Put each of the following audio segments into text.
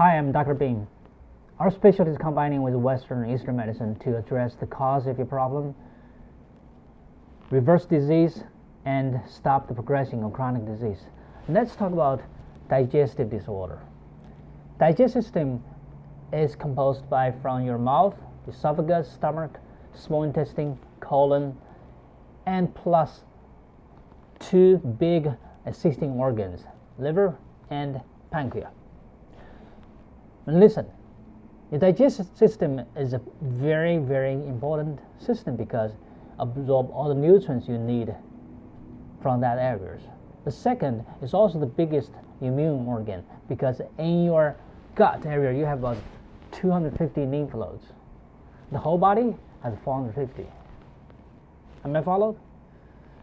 Hi, I'm Dr. Beam. Our specialty is combining with Western and Eastern medicine to address the cause of your problem, reverse disease, and stop the progression of chronic disease. Let's talk about digestive disorder. Digestive system is composed from your mouth, esophagus, stomach, small intestine, colon, and plus two big assisting organs, liver and pancreas. And listen, your digestive system is a very, very important system because it absorbs all the nutrients you need from that areas. The second is also the biggest immune organ because in your gut area you have about 250 lymph nodes. The whole body has 450. Am I followed?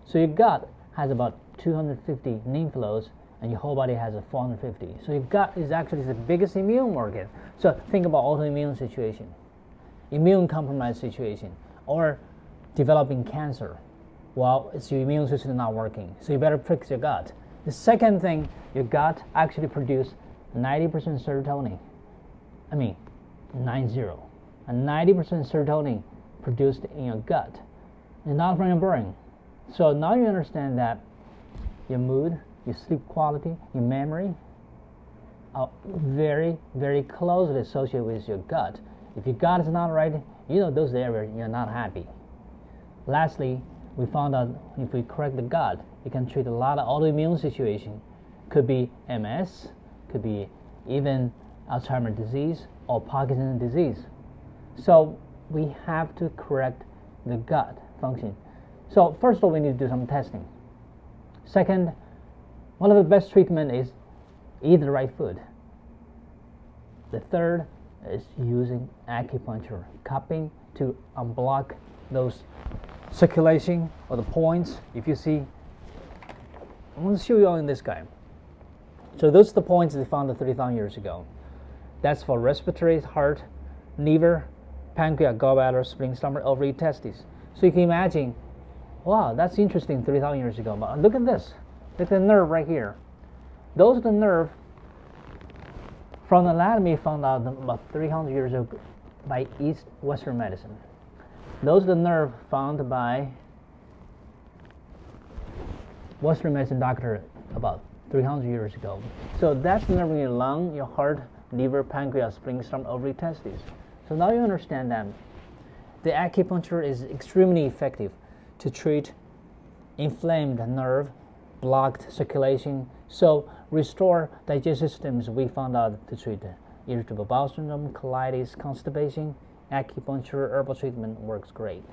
So your gut has about 250 lymph nodes and your whole body has a 450. So your gut is actually the biggest immune organ. So think about autoimmune situation, immune compromised situation, or developing cancer. Well, it's your immune system not working. So you better fix your gut. The second thing, your gut actually produces 90% serotonin. 90. And 90% serotonin produced in your gut. It's not from your brain. So now you understand that your mood, your sleep quality, your memory are very, very closely associated with your gut. If your gut is not right, those areas you're not happy. Lastly, we found out if we correct the gut, it can treat a lot of autoimmune situations. Could be MS, could be even Alzheimer's disease or Parkinson's disease. So we have to correct the gut function. So first of all, we need to do some testing. Second, one of the best treatment is eat the right food. The third is using acupuncture, cupping to unblock those circulation or the points. If you see, I'm going to show you all in this guy. So those are the points they found 30,000 years ago. That's for respiratory, heart, liver, pancreas, gallbladder, spleen, stomach, ovary, testes. So you can imagine, wow, that's interesting 30,000 years ago. But look at this. Look at the nerve right here. Those are the nerve from anatomy found out about 300 years ago by Western medicine. Those are the nerve found by Western medicine doctor about 300 years ago. So that's the nerve in your lung, your heart, liver, pancreas, spleen, stomach, ovary, testes. So now you understand that the acupuncture is extremely effective to treat inflamed nerve, blocked circulation, so restore digestive systems. We found out to treat irritable bowel syndrome, colitis, constipation. Acupuncture, herbal treatment works great.